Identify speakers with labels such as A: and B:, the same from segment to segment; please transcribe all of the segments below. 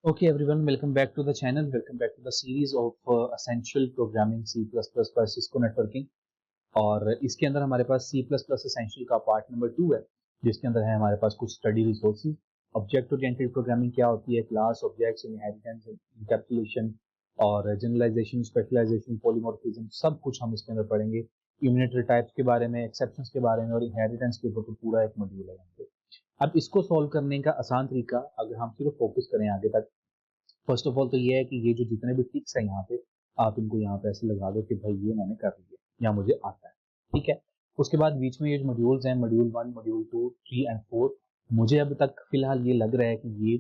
A: Okay, everyone, welcome back to the channel. Welcome back to the series of Essential Programming C++ for Cisco Networking. और इसके अंदर हमारे पास C++ Essential का part number 2 है, जिसके अंदर है हमारे पास कुछ study resources, object oriented programming क्या होती है, क्लास, ऑब्जेक्ट्स, इनहेरिटेंस, एनकैप्सुलेशन और जनरलाइजेशन, स्पेशलाइजेशन, पॉलीमॉर्फिज्म, सब कुछ हम इसके अंदर पढ़ेंगे। यूनिटरी टाइप्स के बारे में, एक्सेप्शंस के बारे में और इनहेरिटेंस के ऊपर तो पूरा एक मॉड्यूल है यहाँ पे। अब इसको सॉल्व करने का आसान तरीका, अगर हम सिर्फ फोकस करें आगे तक, फर्स्ट ऑफ ऑल तो ये है कि ये जो जितने भी टिक्स हैं यहाँ पे, आप इनको यहाँ पे ऐसे लगा दो कि भाई ये मैंने कर लिया या मुझे आता है, ठीक है। उसके बाद बीच में ये जो मॉड्यूल्स हैं, मॉड्यूल 1, मॉड्यूल 2, 3 एंड 4, मुझे अब तक फिलहाल ये लग रहा है कि ये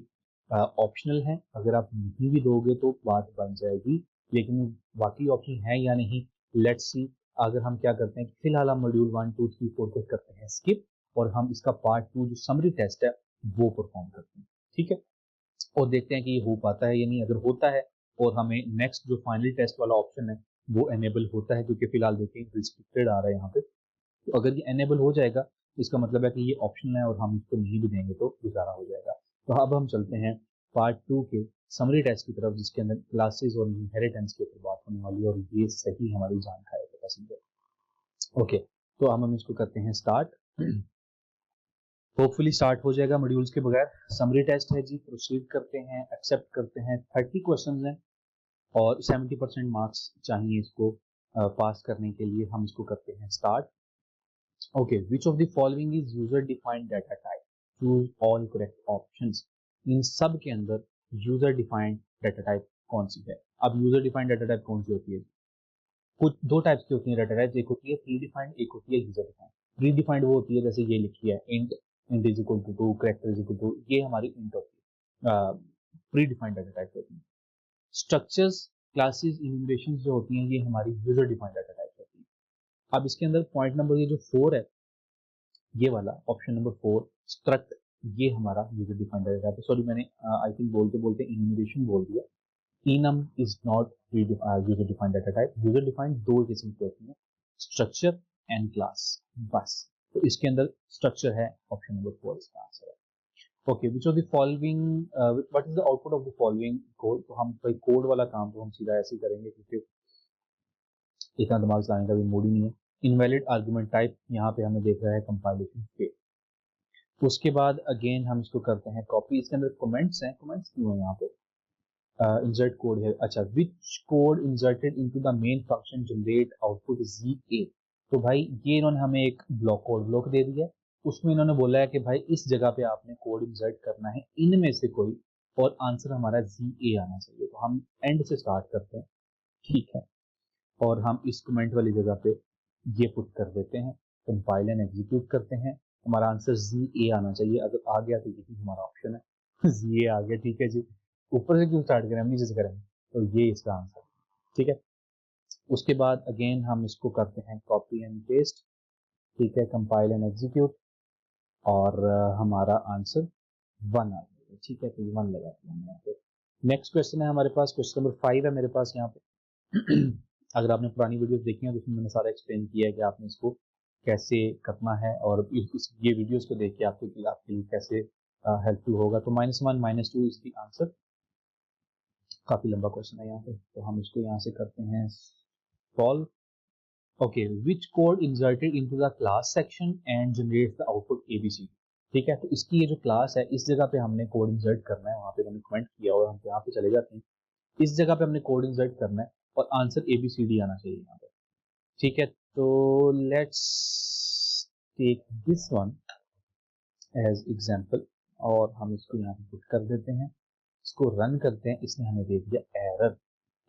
A: ऑप्शनल है। अगर आप नहीं भी दोगे तो बात बन जाएगी, लेकिन बाकी ऑप्शन है या नहीं, लेट्स सी। अगर हम क्या करते हैं कि फिलहाल हम मॉड्यूल 1, 2, 3, 4 को करते हैं स्किप, और हम इसका पार्ट 2 जो समरी टेस्ट है वो परफॉर्म करते हैं, ठीक है। और देखते हैं कि ये हो पाता है या नहीं। अगर होता है और हमें नेक्स्ट जो फाइनल टेस्ट वाला ऑप्शन है वो एनेबल होता है, क्योंकि फिलहाल देखिए रिस्ट्रिक्टेड आ रहा है यहाँ पे, तो अगर ये एनेबल हो जाएगा तो इसका मतलब है कि ये ऑप्शन है और हम इसको नहीं भी देंगे तो गुजारा हो जाएगा। तो अब हम चलते हैं पार्ट 2 के समरी टेस्ट की तरफ, जिसके अंदर क्लासेस और इनहेरिटेंस के ऊपर बात होने वाली है, और ये सही हमारी जान खाएगा पैसेंजर। ओके, तो हम इसको करते हैं स्टार्ट। होपफुली स्टार्ट हो जाएगा मॉड्यूल्स के बगैर। समरी टेस्ट है जी, प्रोसीड करते हैं, एक्सेप्ट करते हैं। 30 क्वेश्चंस हैं और 70% मार्क्स चाहिए इसको पास करने के लिए। हम इसको करते हैं start. Okay, which of the following is user defined data type, choose all correct options. इन सब के अंदर यूजर डिफाइंड डाटा टाइप कौन सी है? अब यूजर डिफाइंड डाटा टाइप कौन सी होती है? कुछ दो टाइप्स की होती है डाटा टाइप, एक होती है प्री डिफाइंड, एक होती है यूजर डिफाइंड। प्री डिफाइंड वो होती है जैसे ये लिखी है, int is equal to 2, character is equal to, ये हमारी इंट होती है, प्री डिफाइंड डाटा टाइप होती है। स्ट्रक्चर्स, क्लासेस, इन्यूमरेशन जो होती हैं ये हमारी यूजर डिफाइंड डाटा टाइप होती है। अब इसके अंदर पॉइंट नंबर ये जो 4 है, ये वाला ऑप्शन नंबर 4 स्ट्रक्ट, ये हमारा यूजर डिफाइंड डाटा टाइप है। सॉरी, मैंने आई थिंक बोलते बोलते इन्यूमरेशन बोल दिया। enum is not user defined data type. user defined दो किस्म की होती है, स्ट्रक्चर एंड क्लास, बस। तो इसके अंदर स्ट्रक्चर है, ऑप्शन नंबर 4 इसका आंसर है। Okay, which of the following, what is the output of the following code. तो हम भाई कोड वाला काम तो हम सीधा ऐसे ही करेंगे, क्योंकि इतना दिमाग चलाने का भी मूड ही नहीं है। इनवैलिड आर्गुमेंट टाइप, यहाँ पे हमें देख रहा है कंपाइलेशन फेल। उसके बाद अगेन हम इसको करते हैं कॉपी। इसके अंदर कमेंट्स हैं, कमेंट्स क्यों है यहाँ पे? इंसर्ट कोड है। अच्छा, विच code inserted into the main function generate output ZA। तो भाई ये इन्होंने हमें एक कोड ब्लॉक दे दिया, उसमें इन्होंने बोला है कि भाई इस जगह पे आपने कोड इंसर्ट करना है इनमें से कोई, और आंसर हमारा ZA आना चाहिए। तो हम एंड से स्टार्ट करते हैं, ठीक है, और हम इस कमेंट वाली जगह पे ये पुट कर देते हैं, कंपाइल एंड एग्जीक्यूट करते हैं। हमारा आंसर ZA आना चाहिए। अगर आ गया तो यही हमारा ऑप्शन है, ZA आ गया, ठीक है जी। ऊपर से क्यों स्टार्ट करें, हम नीचे से करेंगे, तो ये इसका आंसर, ठीक है। उसके बाद अगेन हम इसको करते हैं कॉपी एंड पेस्ट, ठीक है, कंपाइल एंड एग्जीक्यूट, और हमारा आंसर 1 आ गया, ठीक है। तो ये 1 लगाते हैं यहाँ पे। नेक्स्ट क्वेश्चन है हमारे पास, क्वेश्चन नंबर 5 है मेरे पास यहाँ पे। अगर आपने पुरानी वीडियोस देखी हैं तो उसमें मैंने सारा एक्सप्लेन किया है कि आपने इसको कैसे करना है, और ये वीडियोस को देख के आपके लिए कैसे हेल्पफुल होगा। तो -1 -2 इसकी आंसर। काफी लंबा क्वेश्चन है यहाँ पे, तो हम इसको यहाँ से करते हैं solve. Okay, which code inserted into the class section and generates the output ABC। ठीक है, तो इसकी ये जो क्लास है, इस जगह पे हमने कोड इंसर्ट करना है, वहां पे हमने कमेंट किया और हम यहाँ पे चले जाते हैं, इस जगह पे हमने कोड इंसर्ट करना है और आंसर ABCD आना चाहिए यहाँ पे, ठीक है। तो let's take this one as example, और हम इसको यहाँ पे पुट कर देते हैं, इसको रन करते हैं। इसने हमें दे दिया एरर।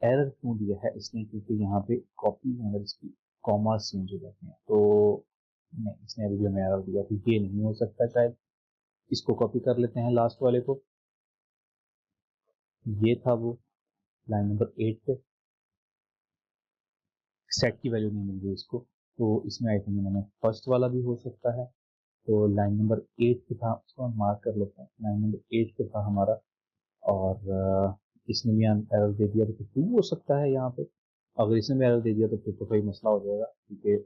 A: एरर क्यों दिया है इसने? क्योंकि यहाँ पे कॉपी में अगर इसकी कॉमा चेंज हो जाते हैं तो नहीं, इसने अभी भी हमें एरर दिया, तो ये नहीं हो सकता शायद। इसको कॉपी कर लेते हैं लास्ट वाले को, ये था वो लाइन नंबर 8 पे, सेट की वैल्यू नहीं मिल रही इसको, तो इसमें आई थिंक इन्होंने फर्स्ट वाला भी हो सकता है। तो लाइन नंबर 8 पे था, उसको हम मार्क कर लेते हैं, लाइन नंबर 8 पे था हमारा, और इसने भी एरर दे दिया, तो 2 हो सकता है यहाँ पे। अगर इसने भी एरर दे दिया तो फिर तो कोई मसला हो जाएगा, क्योंकि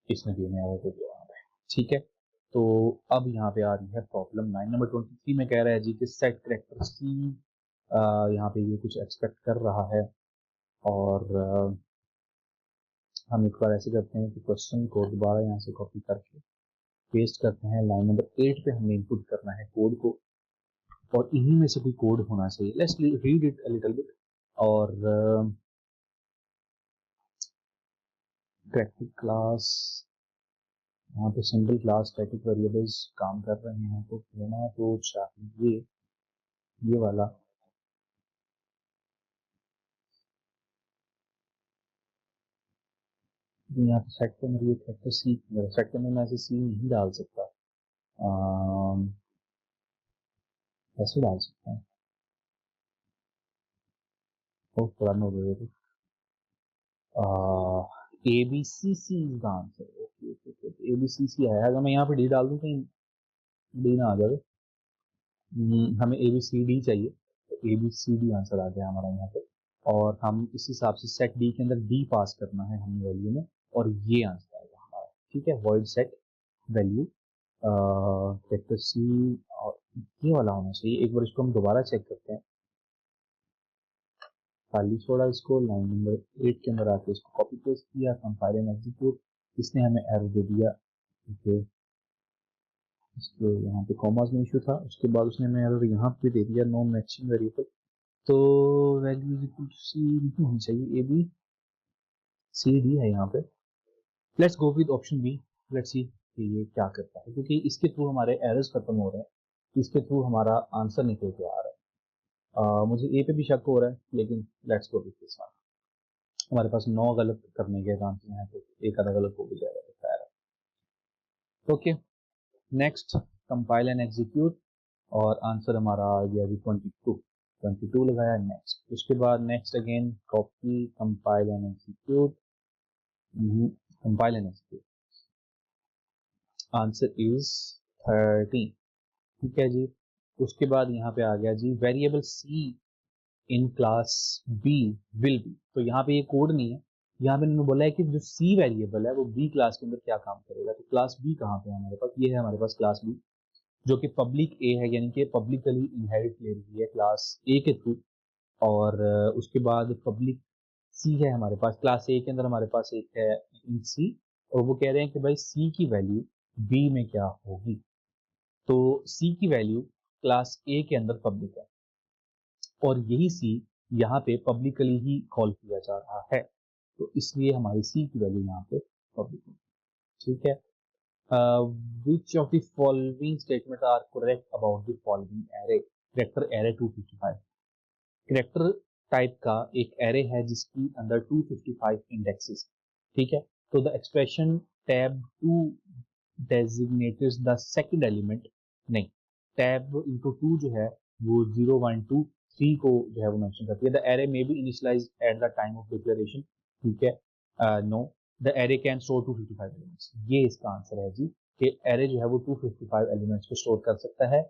A: इसने भी हमें एरर दे दिया यहाँ पे, ठीक है। तो अब यहाँ पे आ रही है प्रॉब्लम 9 नंबर 23 में कह रहा है जी कि सेट करेक्टर सी, यहाँ पे ये कुछ एक्सपेक्ट कर रहा है। और हम एक बार ऐसे करते हैं कि क्वेश्चन को दोबारा यहाँ से कॉपी करके पेस्ट करते हैं। लाइन नंबर 8 पे हमने इनपुट करना है कोड को, और इन्हीं में से कोई कोड होना चाहिए। Let's read it a little bit. और स्टैटिक क्लास, यहाँ पे सिंगल क्लास स्टैटिक वेरिएबल्स काम कर रहे हैं, तो होना तो चाहिए ये वाला। यहाँ पे सेट के अंदर ये फैक्टर सी, सेट के अंदर मैं ऐसे सी नहीं डाल सकता, ऐसे डाल सकता हूँ। बहुत पुराना हो गया तो A B C C is the answer. Okay, A B C C आया। अगर मैं यहाँ पे डी डाल दूँ कहीं डी ना आ जाए, हमें ए बी सी डी चाहिए, तो A B C D answer आ गया हमारा यहाँ पे। और हम इस हिसाब से सेट डी के अंदर डी पास करना है हमें वैल्यू में, और ये आंसर आएगा हमारा। ठीक है, void set value vector C, और ये वाला होना चाहिए। एक बार इसको हम दोबारा चेक करते हैं। खाली छोड़ा इसको, लाइन नंबर 8 के अंदर आके इसको कॉपी पेस्ट किया, कंपाइल एंड एग्जीक्यूट। इसने हमें एरर दे दिया। ओके, इसको यहाँ पे कॉमास में इशू था, उसके बाद उसने हमें एरर यहाँ पे दे दिया, नो मैचिंग वेरिएबल। तो वैल्यू इज इक्वल टू सी नहीं होनी चाहिए, ए बी सी डी है यहाँ पे। Let's go with option B. Let's see कि ये क्या करता है, क्योंकि इसके थ्रू हमारे एरर्स खत्म हो रहे हैं, इसके थ्रू हमारा आंसर निकल के आ रहा है। मुझे ए पे भी शक हो रहा है, लेकिन let's go with this one. हमारे पास 9 गलत करने के चांस हैं, तो एक आधा गलत हो भी जाएगा तो खैर है। Okay, next compile and execute, और आंसर हमारा आ गया जी 22 लगाया नेक्स्ट। उसके बाद next again copy, compile and execute, compile and execute, answer is 13। ठीक है जी। उसके बाद यहाँ पे आ गया जी variable C in class B will be. तो यहाँ पे ये कोड नहीं है, यहाँ पे इन्होंने बोला है कि जो सी वेरिएबल है वो बी क्लास के अंदर क्या काम करेगा। तो क्लास बी कहाँ पे है हमारे पास, ये है हमारे पास क्लास बी, जो कि पब्लिक ए है, यानी कि पब्लिकली इनहेरिट ले रही है क्लास ए के थ्रू। और उसके बाद पब्लिक सी है हमारे पास, क्लास ए के अंदर हमारे पास एक है इन सी, और वो कह रहे हैं कि भाई सी की वैल्यू बी में क्या होगी। तो सी की वैल्यू क्लास ए के अंदर पब्लिक है, और यही सी यहाँ पे पब्लिकली ही कॉल किया जा रहा है, तो इसलिए हमारी सी की वैल्यू यहाँ पे पब्लिक है। ठीक है, which of the following statements are correct about the following array? Character array 255, character type का एक एरे है जिसकी अंदर 255 इंडेक्सेस। ठीक है, तो the expression tab 2 designates the second element, नहीं, टैब इंटू 2 जो है वो 0 1 2 3 को जो है वो मेंशन करती है। The array may be initialized at the time of declaration. ठीक है, no, the array can store 255 elements. ये इसका आंसर है जी, कि एरे जो है वो 255 एलिमेंट्स को स्टोर कर सकता है।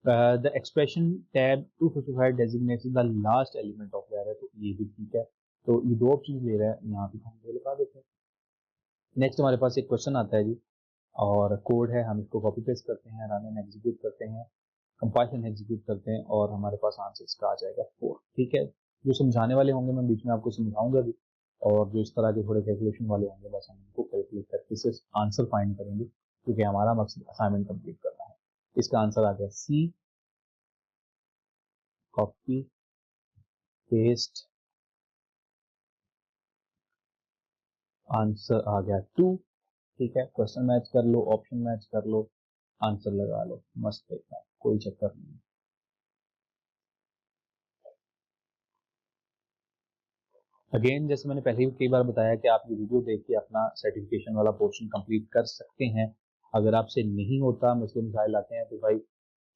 A: The expression tab 255 डेजिग्नेट्स the last element of the array, तो ये भी ठीक है। तो ये दो ऑप्शन ले रहा है, यहाँ पे हम वो लगा देते हैं। नेक्स्ट हमारे पास एक क्वेश्चन आता है जी, और कोड है, हम इसको कॉपी पेस्ट करते हैं, रन एंड एग्जीक्यूट करते हैं, कंपाइल एंड एग्जीक्यूट करते हैं, और हमारे पास आंसर इसका आ जाएगा 4। ठीक है, जो समझाने वाले होंगे मैं बीच में आपको समझाऊंगा भी, और जो इस तरह के थोड़े कैलकुलेशन वाले होंगे बस हम इनको कैलकुलेट करके इसे आंसर फाइंड करेंगे, क्योंकि हमारा मकसद असाइनमेंट कंप्लीट करना है। इसका आंसर आ गया सी, कॉपी पेस्ट, आंसर आ गया 2। ठीक है, क्वेश्चन मैच कर लो, ऑप्शन मैच कर लो, आंसर लगा लो, मस्त देखना, कोई चक्कर नहीं। अगेन जैसे मैंने पहले भी कई बार बताया कि आप ये वीडियो देख के अपना सर्टिफिकेशन वाला पोर्शन कंप्लीट कर सकते हैं। अगर आपसे नहीं होता, मसले मसाइल आते हैं, तो भाई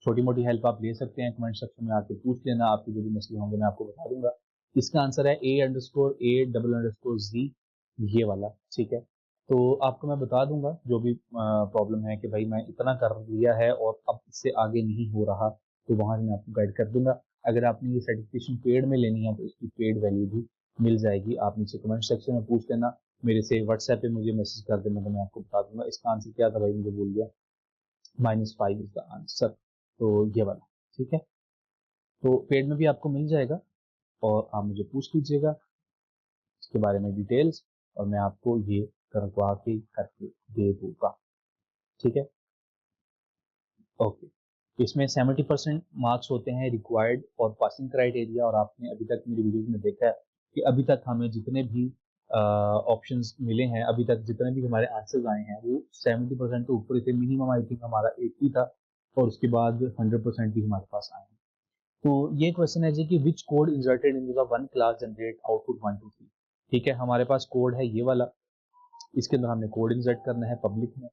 A: छोटी मोटी हेल्प आप ले सकते हैं, कमेंट सेक्शन में आके पूछ लेना, आपके जो भी मसले होंगे मैं आपको बता दूंगा। इसका आंसर है A_A_Z, ये वाला। ठीक है, तो आपको मैं बता दूंगा जो भी प्रॉब्लम है कि भाई मैं इतना कर लिया है और अब इससे आगे नहीं हो रहा, तो वहां से मैं आपको गाइड कर दूंगा। अगर आपने ये सर्टिफिकेशन पेड में लेनी है तो इसकी पेड वैल्यू भी मिल जाएगी। आप नीचे कमेंट सेक्शन में पूछ लेना, मेरे से व्हाट्सएप पे मुझे मैसेज कर देना, तो मैं आपको बता दूंगा। इसका आंसर क्या था भाई, मुझे भूल गया। -5 इज द आंसर। तो ये वाला ठीक है, तो पेड में भी आपको मिल जाएगा और आप मुझे पूछ लीजिएगा इसके बारे में डिटेल्स और मैं आपको ये करवा के करके दे दूंगा। ठीक है, ओके। इसमें 70% मार्क्स होते हैं रिक्वायर्ड और पासिंग क्राइटेरिया, और आपने अभी तक मेरी वीडियोज में देखा है कि अभी तक हमें जितने भी ऑप्शंस मिले हैं, अभी तक जितने भी हमारे आंसर्स आए हैं वो 70% तो ऊपर ही थे। मिनिमम आई थिंक हमारा 80 था और उसके बाद 100% भी हमारे पास आए हैं। तो ये क्वेश्चन है जी कि विच code inserted in the one class generate output 1 2 3। ठीक है, हमारे पास कोड है ये वाला, इसके अंदर हमने कोड इंसर्ट करना है पब्लिक में,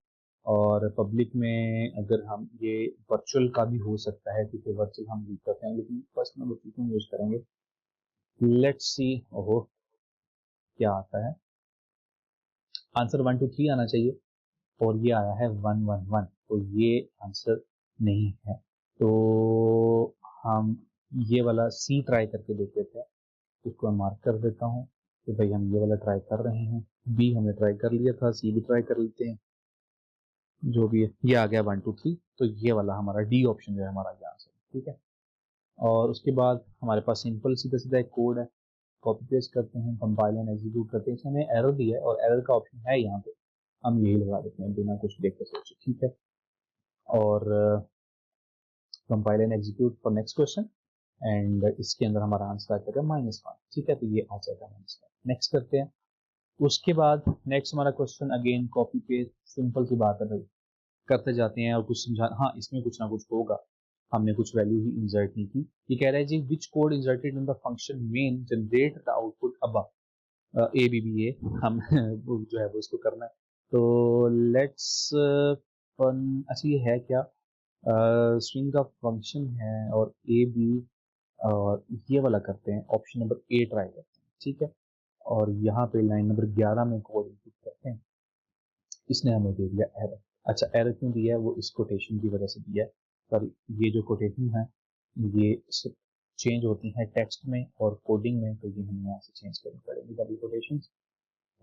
A: और पब्लिक में अगर हम ये वर्चुअल का भी हो सकता है क्योंकि वर्चुअल हम यूज करते हैं, लेकिन फर्स्ट में वर्चुअल क्यों यूज करेंगे। लेट्स सी, ओहो क्या आता है, आंसर 1 2 3 आना चाहिए और ये आया है 1 1 1, तो ये आंसर नहीं है। तो हम ये वाला सी ट्राई करके देख लेते हैं, इसको मैं मार्क कर देता हूँ कि भाई हम ये वाला ट्राई कर रहे हैं। बी हमने ट्राई कर लिया था, सी भी ट्राई कर लेते हैं, जो भी है ये आ गया 1 2 3, तो ये वाला हमारा डी ऑप्शन जो है हमारा ये आंसर। ठीक है, और उसके बाद हमारे पास सिंपल सीधा सीधा एक कोड है, कॉपी पेस्ट करते हैं, कंपाइल एंड एग्जीक्यूट करते हैं। इसमें हमें एरर दिया है और एरर का ऑप्शन है यहाँ पे, हम यही लगा देते हैं बिना कुछ देख के सोचे। ठीक है, और compile and execute for next question, and इसके अंदर हमारा आंसर आ जाएगा -1। ठीक है, तो ये आ जाएगा -1। नेक्स्ट करते हैं। उसके बाद नेक्स्ट हमारा question again copy paste, simple सी बात है भाई, करते जाते हैं और कुछ समझा, हाँ इसमें कुछ ना कुछ होगा, हमने कुछ वैल्यू ही इंसर्ट नहीं की। ये कह रहा है जी which code inserted in the function main generate the output above A B B A, हम वो जो है वो इसको करना है। तो लेट्स अच्छा ये है क्या, स्ट्रिंग का फंक्शन है और ए बी, और ये वाला करते हैं, ऑप्शन नंबर ए ट्राई करते हैं। ठीक है, और यहाँ पे लाइन नंबर 11 में कोड इनपुट करते हैं। इसने हमें दे दिया एरर। अच्छा एरर क्यों दिया है, वो इस कोटेशन की वजह से दिया है। सॉरी, ये जो कोटेशन है ये चेंज होती है टेक्स्ट में और कोडिंग में, तो ये हमें यहाँ से चेंज करनी पड़ेगी डबल कोटेशन।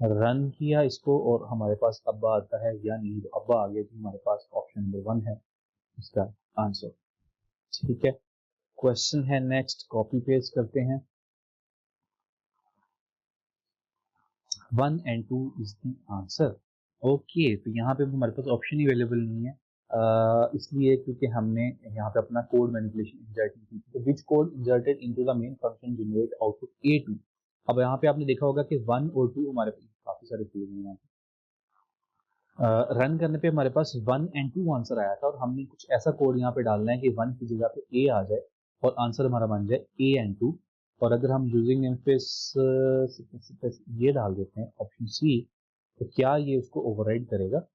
A: रन किया इसको और हमारे पास अब्बा आता है या नहीं, तो अब्बा आ गया, तो हमारे पास ऑप्शन नंबर 1 है इसका आंसर। ठीक है, क्वेश्चन है नेक्स्ट, कॉपी पेस्ट करते हैं। 1 and 2 is the answer. Okay, तो यहाँ पे हमारे पास ऑप्शन ही अवेलेबल नहीं है, इसलिए क्योंकि हमने यहाँ पे अपना कोड मैनिपुलेशन इंसर्ट नहीं की। तो विच code inserted into the main function generate output A2। अब यहाँ पे आपने देखा होगा कि 1 और 2 हमारे पास काफी सारे फील्ड हैं यहाँ पे। रन करने पे हमारे पास 1 and 2 आंसर आया था और हमने कुछ ऐसा कोड यहाँ पे डालना है कि 1 की जगह पे A आ जाए और आंसर हमारा बन जाए A and 2। और अगर हम यूजिंग नेमस्पेस ये डाल देते हैं ऑप्शन सी, तो क्या ये उसको ओवरराइड करेगा,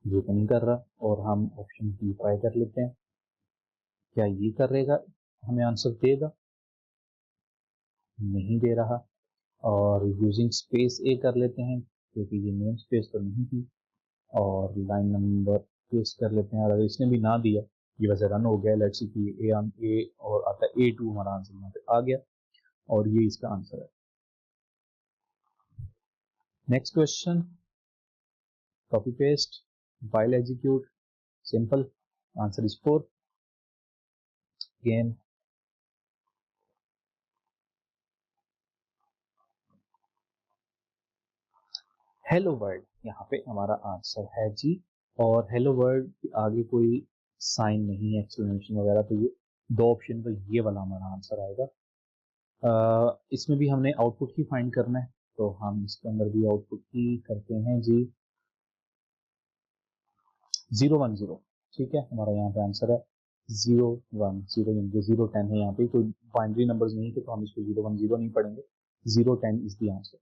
A: ये तो नहीं कर रहा। और हम ऑप्शन बी ट्राई कर लेते हैं, क्या ये करेगा, हमें आंसर देगा, नहीं दे रहा। और यूजिंग स्पेस ए कर लेते हैं क्योंकि ये नेम स्पेस तो नहीं थी, और लाइन नंबर पेस्ट कर लेते हैं। और अगर इसने भी ना दिया, ये वैसे रन हो गया, लेट्स सी कि ए और आता है A2, हमारा आंसर यहाँ पे आ गया और ये इसका आंसर है। Next question, copy paste, compile execute, simple, answer is 4। Again hello world यहाँ पे हमारा आंसर है जी, और हेलो वर्ल्ड के आगे कोई साइन नहीं है, एक्सप्लेनेशन वगैरह, तो ये दो ऑप्शन पर ये वाला हमारा आंसर आएगा। इसमें भी हमने आउटपुट ही फाइंड करना है, तो हम इसके अंदर भी आउटपुट ही करते हैं जी, 0 1 0। ठीक है, हमारा यहाँ पे आंसर है 0 1 0, जो 0 10 है, यहाँ पे कोई बाइनरी नंबर्स नहीं थे तो हम इसको 0 1 0 नहीं पढ़ेंगे, 0 10 is the answer.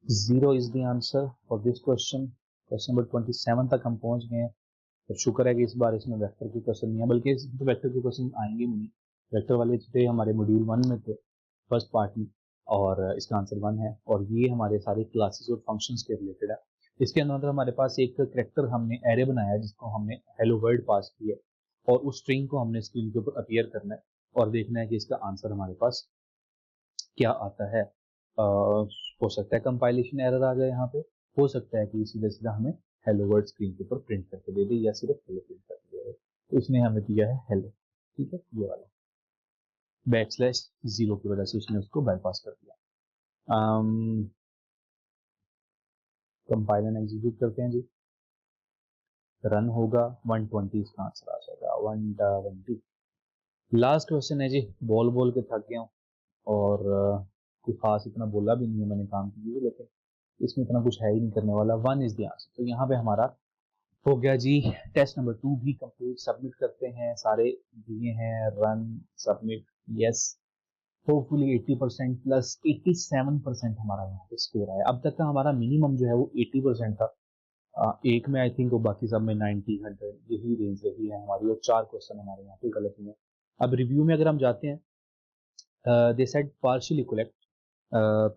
A: 0 is the answer for this question. Question number 27 तक हम पहुंच गए हैं, तो शुक्र है कि इस बार इसमें वेक्टर के क्वेश्चन नहीं है, बल्कि इस वेक्टर के क्वेश्चन आएंगे भी नहीं। वेक्टर वाले थे हमारे मॉड्यूल 1 में थे, फर्स्ट पार्ट में, और इसका आंसर 1 है, और ये हमारे सारे क्लासेस और फंक्शंस के रिलेटेड है। इसके अंदर हमारे पास एक करेक्टर हमने एरे बनाया है जिसको हमने हेलो वर्ल्ड पास किया है, और उस स्ट्रिंग को हमने स्क्रीन के ऊपर अपीयर करना है और देखना है कि इसका आंसर हमारे पास क्या आता है। हो सकता है कंपाइलेशन एरर आ जाए यहाँ पे, हो सकता है कि सीधा सीधा हमें हेलो वर्ड स्क्रीन के ऊपर प्रिंट करके दे दे या सिर्फ हेलो प्रिंट करके दे दे। तो इसने हमें दिया है हेलो, ठीक है, ये वाला बैकस्लैश जीरो की वजह से उसने उसको बाईपास कर दिया। कंपाइल एंड एग्जीक्यूट करते हैं जी, रन होगा 120 इसका आंसर आ जाएगा 120। लास्ट क्वेश्चन है जी, बोल बोल के थक गया हूँ और कुछ खास इतना बोला भी नहीं है मैंने काम की, लेकिन इसमें इतना कुछ है ही नहीं करने वाला। 1 इज द आंसर। तो यहाँ पे हमारा हो गया जी टेस्ट नंबर 2 भी कंप्लीट। सबमिट करते हैं, सारे दिए हैं, run submit yes. Hopefully 80% plus 87% हमारा यहाँ पे स्कोर आया। अब तक का हमारा मिनिमम जो है वो 80% था, एक में आई थिंक, और बाकी सब में 90 100 यही रेंज रही है हमारी, और 4 क्वेश्चन हमारे यहाँ पे गलत हुए। अब रिव्यू में अगर हम जाते हैं, they said partially correct,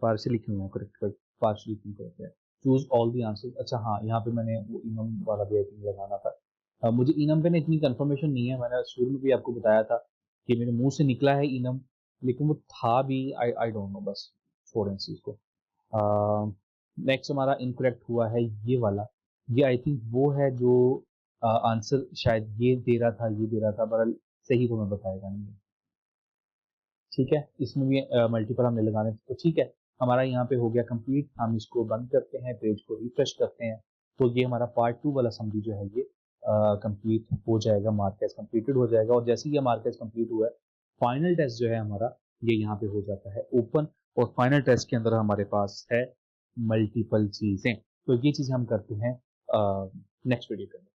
A: partially क्यों है करेक्ट, पार्शियली क्यों करेक्ट है, चूज ऑल दी आंसर। अच्छा हाँ, यहाँ पे मैंने वो इनम वाला भी आई थिंक लगाना था। मुझे इनम पे ना इतनी कंफर्मेशन नहीं है, मैंने शुरू में भी आपको बताया था कि मेरे मुंह से निकला है इनम, लेकिन वो था भी, आई डोंट नो, बस छोड़ें इस चीज को। नेक्स्ट हमारा इनकरेक्ट हुआ है ये वाला, ये आई थिंक वो है जो आंसर शायद ये दे रहा था, ये दे रहा था, पर सही तो मैं बताएगा नहीं। ठीक है, इसमें भी मल्टीपल हमने लगाने थे, तो ठीक है, हमारा यहाँ पे हो गया कंप्लीट। हम इसको बंद करते हैं, पेज को रिफ्रेश करते हैं, तो ये हमारा पार्ट 2 वाला समरी जो है ये कंप्लीट हो जाएगा, मार्क एज कंप्लीटेड हो जाएगा। और जैसे ही ये मार्क एज कंप्लीट हुआ है, फाइनल टेस्ट जो है हमारा ये यहाँ पे हो जाता है ओपन, और फाइनल टेस्ट के अंदर हमारे पास है मल्टीपल चीजें। तो ये चीजें हम करते हैं नेक्स्ट वीडियो के अंदर।